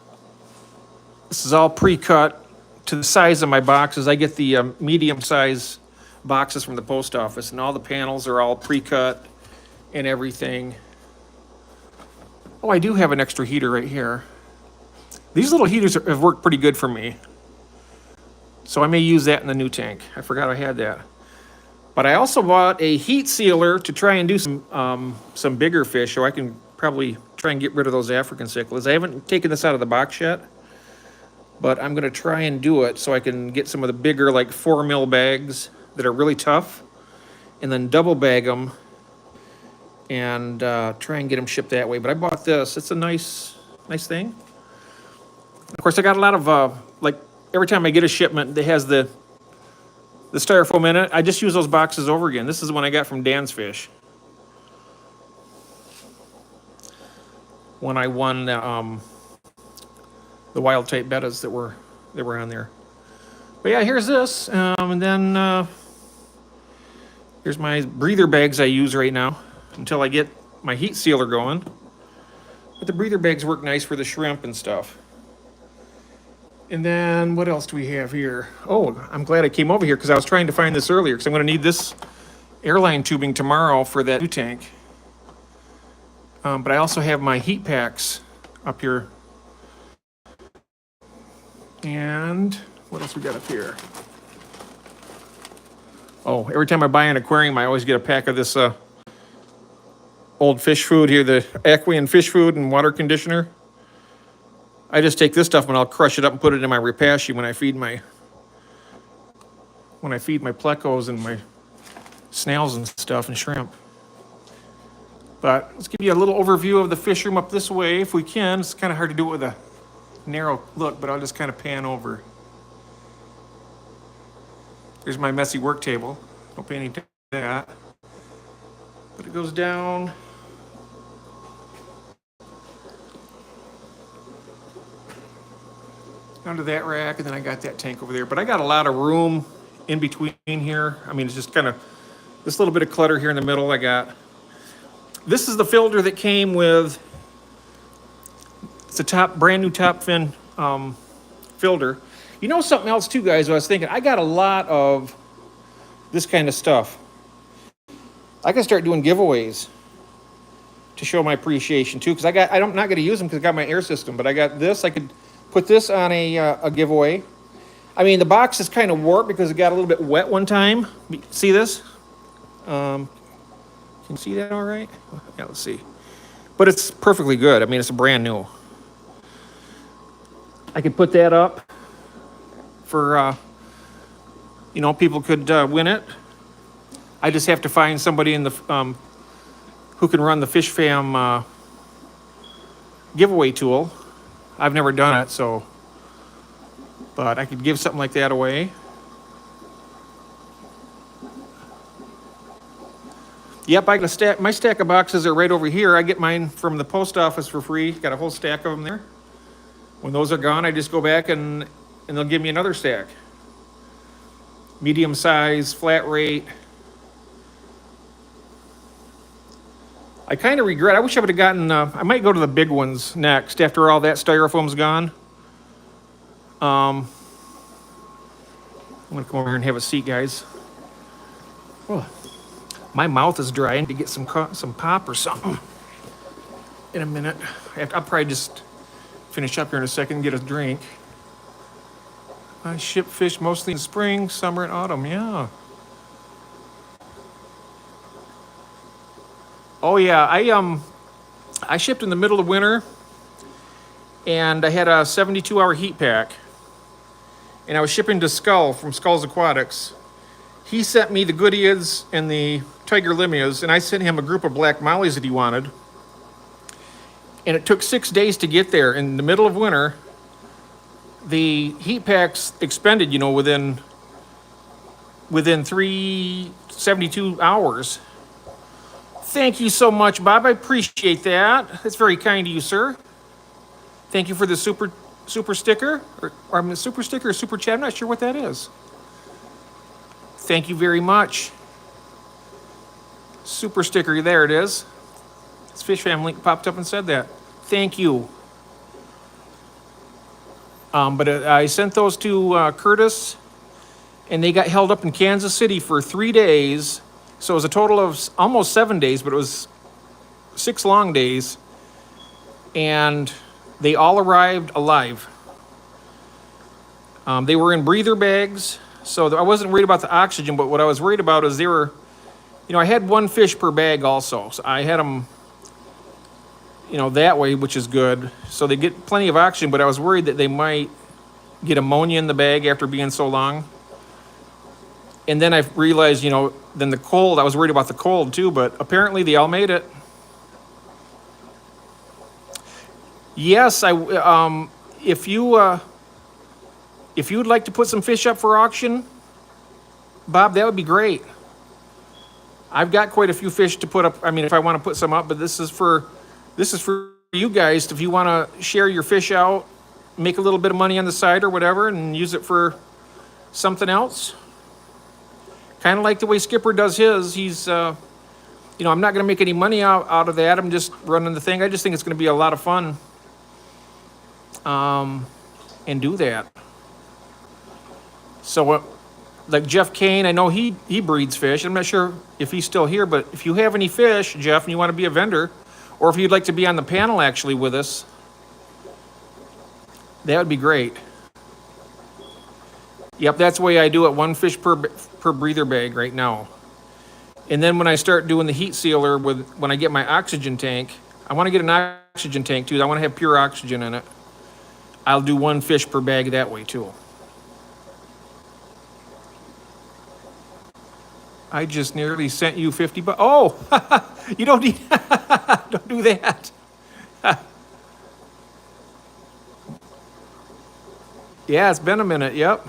this is all pre-cut to the size of my boxes. I get the medium size boxes from the post office, and all the panels are all pre-cut and everything. Oh, I do have an extra heater right here. These little heaters have worked pretty good for me. So I may use that in the new tank. I forgot I had that. But I also bought a heat sealer to try and do some bigger fish, so I can probably try and get rid of those African cichlids. I haven't taken this out of the box yet, but I'm gonna try and do it so I can get some of the bigger, like 4 mil bags that are really tough and then double bag them and try and get them shipped that way. But I bought this. It's a nice thing. Of course, I got a lot of, like, every time I get a shipment that has the styrofoam in it, I just use those boxes over again. This is the one I got from Dan's Fish when I won the wild type bettas that were on there. But yeah, here's this, and then here's my breather bags I use right now until I get my heat sealer going. But the breather bags work nice for the shrimp and stuff. And then what else do we have here? Oh, I'm glad I came over here because I was trying to find this earlier because I'm going to need this airline tubing tomorrow for that new tank. But I also have my heat packs up here. And what else we got up here? Oh, every time I buy an aquarium, I always get a pack of this old fish food here, the Aquarium fish food and water conditioner. I just take this stuff and I'll crush it up and put it in my Repashy when I feed my plecos and my snails and stuff and shrimp. But let's give you a little overview of the fish room up this way if we can. It's kind of hard to do it with a narrow look, but I'll just kind of pan over. There's my messy work table. Don't pay any attention to that. But it goes down. Onto that rack, and then I got that tank over there. But I got a lot of room in between here. I mean, it's just kind of this little bit of clutter here in the middle. This is the filter that came with, it's a brand new top fin filter. You know something else too, guys, I was thinking, I got a lot of this kind of stuff. I can start doing giveaways to show my appreciation too, because I'm not going to use them because I got my air system, but I got this. I could put this on a giveaway. I mean, the box is kind of warped because it got a little bit wet one time. See this? Can you see that all right? Yeah, let's see. But it's perfectly good. I mean, it's brand new. I could put that up for, people could win it. I just have to find somebody in the who can run the Fish Fam giveaway tool. I've never done it, but I could give something like that away. Yep, I got my stack of boxes are right over here. I get mine from the post office for free. Got a whole stack of them there. When those are gone, I just go back and they'll give me another stack. Medium size, flat rate. I kind of regret, I wish I would have gotten, I might go to the big ones next after all that styrofoam's gone. I'm going to come over here and have a seat, guys. Oh, my mouth is dry. I need to get some pop or something in a minute. I'll probably just finish up here in a second and get a drink. I ship fish mostly in spring, summer, and autumn. Yeah. Oh yeah, I shipped in the middle of winter, and I had a 72-hour heat pack, and I was shipping to Skull from Skull's Aquatics. He sent me the Goodeids and the Tiger Limias, and I sent him a group of black mollies that he wanted. And it took 6 days to get there. In the middle of winter, the heat packs expended, within 72 hours. Thank you so much, Bob. I appreciate that. That's very kind of you, sir. Thank you for the super sticker, or super sticker or super chat. I'm not sure what that is. Thank you very much. Super sticker, there it is. This Fish Fam link popped up and said that. Thank you. But I sent those to Curtis, and they got held up in Kansas City for 3 days. So it was a total of almost 7 days, but it was 6 long days. And they all arrived alive. They were in breather bags. So I wasn't worried about the oxygen, but what I was worried about is they were, I had 1 fish per bag also. So I had them, that way, which is good. So they get plenty of oxygen, but I was worried that they might get ammonia in the bag after being so long. And then I realized, then the cold, I was worried about the cold too, but apparently they all made it. Yes, if you if you would like to put some fish up for auction, Bob, that would be great. I've got quite a few fish to put up. I mean, if I want to put some up, but this is for you guys. If you want to share your fish out, make a little bit of money on the side or whatever, and use it for something else. Kind of like the way Skipper does his. He's, I'm not going to make any money out of that. I'm just running the thing. I just think it's going to be a lot of fun, and do that. So, like Jeff Kane, I know he breeds fish. I'm not sure if he's still here, but if you have any fish, Jeff, and you want to be a vendor, or if you'd like to be on the panel actually with us, that would be great. Yep, that's the way I do it. One fish per breather bag right now. And then when I start doing the heat sealer when I get my oxygen tank, I want to get an oxygen tank too. I want to have pure oxygen in it. I'll do one fish per bag that way too. I just nearly sent you 50 bucks. Oh, you don't need, don't do that. Yeah, it's been a minute. Yep.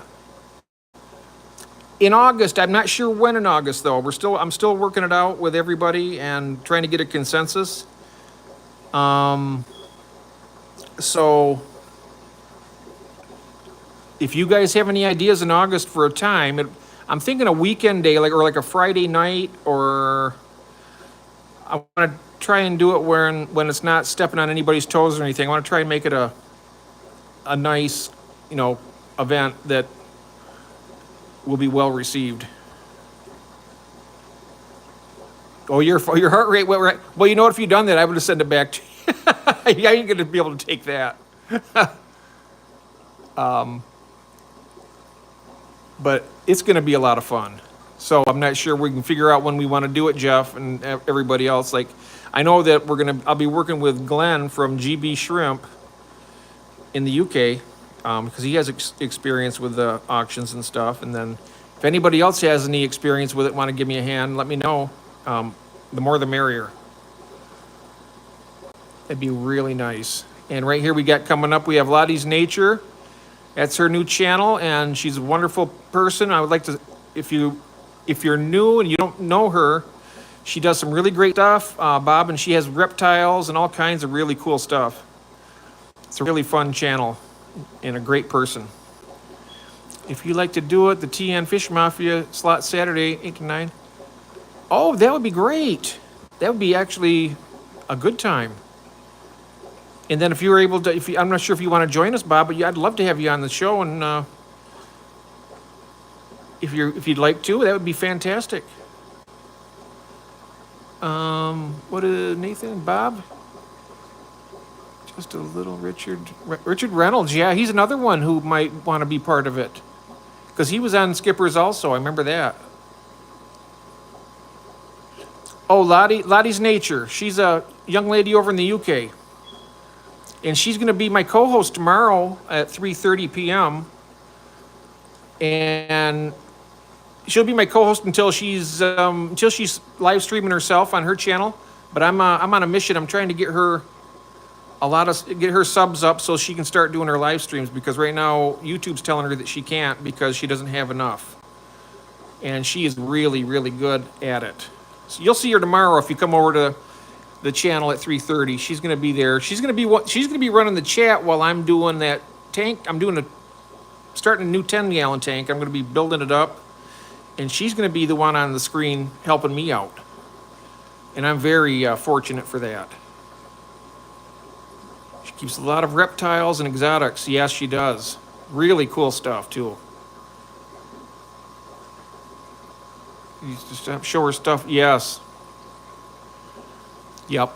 In August, I'm not sure when in August though. I'm still working it out with everybody and trying to get a consensus. So if you guys have any ideas in August for a time, I'm thinking a weekend day, like a Friday night, or I want to try and do it when it's not stepping on anybody's toes or anything. I want to try and make it a nice, event that will be well received. Oh, your heart rate went right. Well, if you'd done that, I would have sent it back to you. I ain't going to be able to take that. But it's going to be a lot of fun. So I'm not sure we can figure out when we want to do it, Jeff and everybody else. Like, I know that I'll be working with Glenn from GB Shrimp in the UK, because he has experience with the auctions and stuff. And then if anybody else has any experience with it, want to give me a hand, let me know. The more the merrier. That'd be really nice. And right here we got coming up, we have Lottie's Nature. That's her new channel, and she's a wonderful person. I would like to, if you're new and you don't know her, she does some really great stuff, Bob, and she has reptiles and all kinds of really cool stuff. It's a really fun channel and a great person. If you like to do it, the TN Fish Mafia slot Saturday, 8 to 9. Oh, that would be great. That would be actually a good time. And then if you were able to, I'm not sure if you want to join us, Bob, but I'd love to have you on the show. And if you'd like to, that would be fantastic. What is Nathan, Bob? Just a little Richard Reynolds. Yeah, he's another one who might want to be part of it, because he was on Skipper's also. I remember that. Oh, Lottie's Nature. She's a young lady over in the UK. And she's going to be my co-host tomorrow at 3:30 p.m. And she'll be my co-host until she's live streaming herself on her channel. But I'm on a mission. I'm trying to get her get her subs up so she can start doing her live streams, because right now YouTube's telling her that she can't because she doesn't have enough. And she is really, really good at it. So you'll see her tomorrow if you come over to the channel at 3:30. She's going to be there. She's going to be running the chat while I'm doing that tank. I'm starting a new 10-gallon tank. I'm going to be building it up, and she's going to be the one on the screen helping me out. And I'm very fortunate for that. She keeps a lot of reptiles and exotics. Yes, she does. Really cool stuff too. You just show her stuff. Yes. Yep.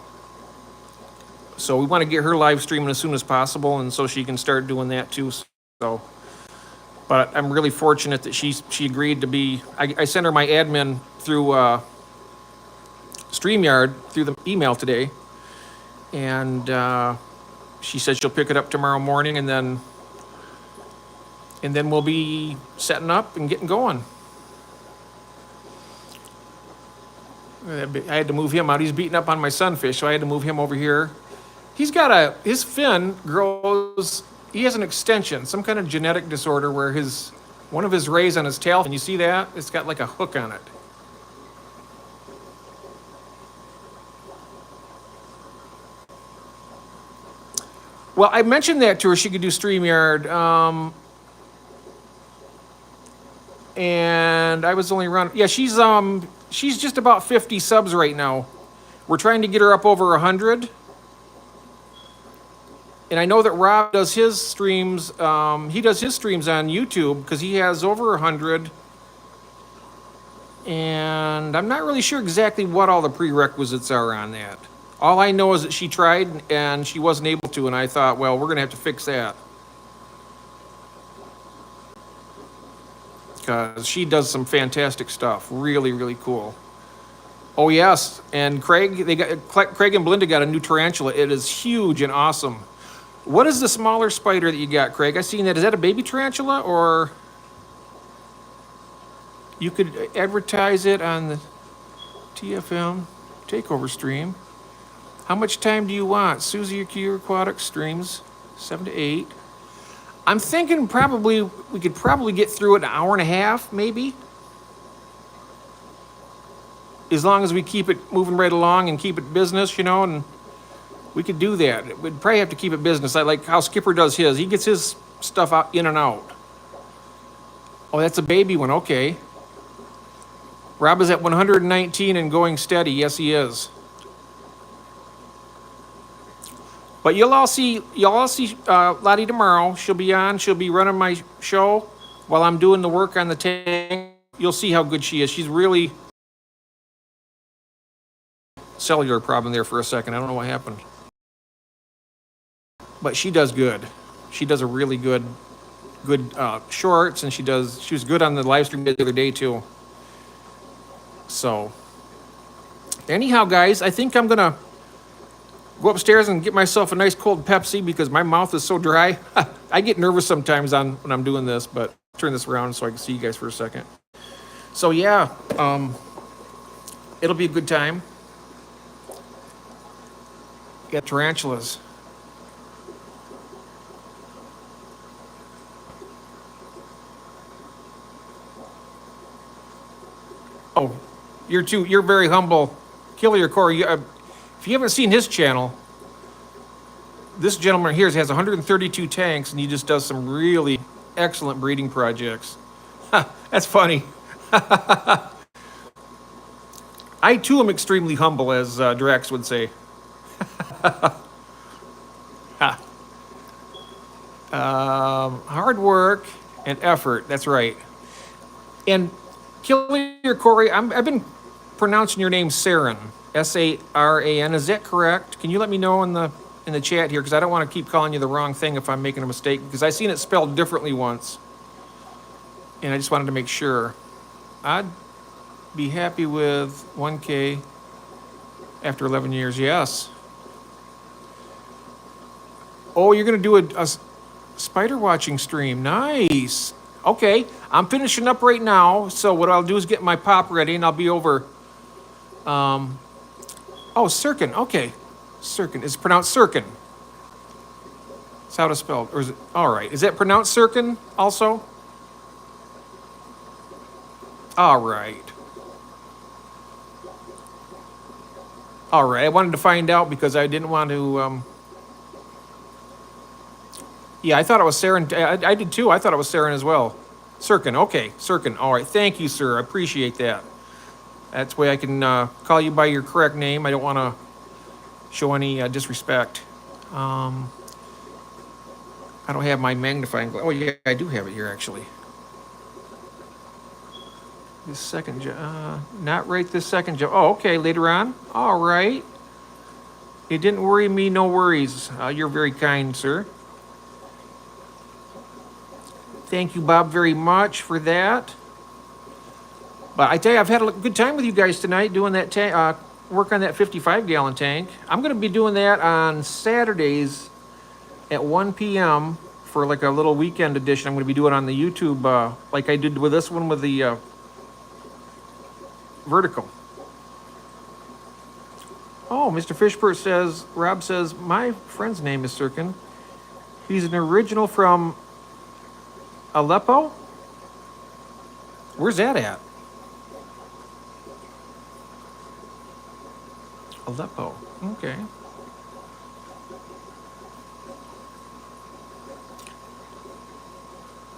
So we want to get her live streaming as soon as possible, and so she can start doing that too. So, but I'm really fortunate that she agreed to be. I sent her my admin through StreamYard through the email today, and she said she'll pick it up tomorrow morning, and then we'll be setting up and getting going. I had to move him out. He's beating up on my sunfish, so I had to move him over here. He's got his fin grows, he has an extension, some kind of genetic disorder where one of his rays on his tail, and you see that? It's got like a hook on it. Well, I mentioned that to her, she could do StreamYard, and I was only around, yeah, she's just about 50 subs right now. We're trying to get her up over 100. And I know that Rob does his streams. He does his streams on YouTube because he has over 100. And I'm not really sure exactly what all the prerequisites are on that. All I know is that she tried and she wasn't able to. And I thought, well, we're going to have to fix that. Because she does some fantastic stuff. Really, really cool. Oh, yes. And Craig and Belinda got a new tarantula. It is huge and awesome. What is the smaller spider that you got, Craig? I seen that. Is that a baby tarantula, or you could advertise it on the TFM takeover stream? How much time do you want? Susie Aquatics streams 7 to 8. I'm thinking probably we could probably get through it in an hour and a half, maybe. As long as we keep it moving right along and keep it business, and we could do that. We'd probably have to keep it business. I like how Skipper does his. He gets his stuff out in and out. Oh, that's a baby one. Okay. Rob is at 119 and going steady. Yes, he is. But you'll all see Lottie tomorrow. She'll be on. She'll be running my show while I'm doing the work on the tank. You'll see how good she is. She's really cellular problem there for a second. I don't know what happened. But she does good. She does a really good shorts, and she was good on the live stream the other day too. So anyhow, guys, I think I'm gonna go upstairs and get myself a nice cold Pepsi because my mouth is so dry. I get nervous sometimes when I'm doing this, but turn this around so I can see you guys for a second. So yeah, it'll be a good time. Got tarantulas. Oh, you're very humble. Killer Corey, if you haven't seen his channel, this gentleman here has 132 tanks, and he just does some really excellent breeding projects. That's funny. I too am extremely humble, as Drax would say. Hard work and effort. That's right. And Killer Corey, I've been pronouncing your name Saran, S-A-R-A-N. Is that correct? Can you let me know in the chat here, because I don't want to keep calling you the wrong thing if I'm making a mistake, because I seen it spelled differently once, and I just wanted to make sure. I'd be happy with 1K after 11 years. Yes. Oh, you're going to do a spider watching stream. Nice. Okay, I'm finishing up right now, so what I'll do is get my pop ready, and I'll be over. Oh, Sirkin. Okay, Sirkin. It's pronounced Sirkin. That's how it's spelled. Or is it? All right. Is that pronounced Sirkin also? All right. All right. I wanted to find out because I didn't want to. Yeah, I thought it was Sarin. I did too. I thought it was Sarin as well. Sirkin. Okay, Sirkin. All right. Thank you, sir. I appreciate that. That's the way I can call you by your correct name. I don't want to show any disrespect. I don't have my magnifying glass. Oh, yeah, I do have it here, actually. This second job. Not right this second job. Oh, okay, later on. All right. It didn't worry me. No worries. You're very kind, sir. Thank you, Bob, very much for that. But I tell you, I've had a good time with you guys tonight doing that work on that 55-gallon tank. I'm going to be doing that on Saturdays at 1 p.m. for like a little weekend edition. I'm going to be doing it on the YouTube like I did with this one with the vertical. Oh, Mr. Fishpert says, Rob says, my friend's name is Sirkin. He's an original from Aleppo? Where's that at? Aleppo. Okay.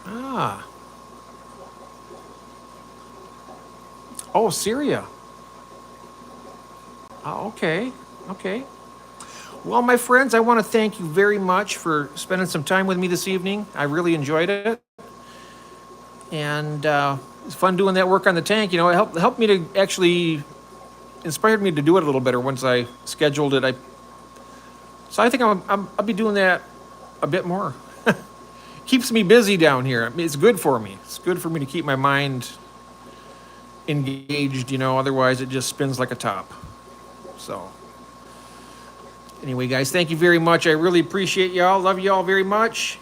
Ah. Oh, Syria. Okay. Okay. Well, my friends, I want to thank you very much for spending some time with me this evening. I really enjoyed it. And it's fun doing that work on the tank. You know, it helped me to actually inspired me to do it a little better once I scheduled it. So I think I'll be doing that a bit more. Keeps me busy down here. I mean, it's good for me. It's good for me to keep my mind engaged, you know, otherwise it just spins like a top. So anyway, guys, thank you very much. I really appreciate y'all. Love y'all very much.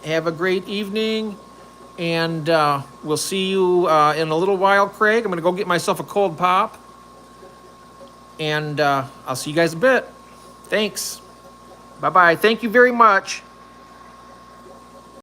Have a great evening. And we'll see you in a little while, Craig. I'm going to go get myself a cold pop. And I'll see you guys a bit. Thanks. Bye-bye. Thank you very much.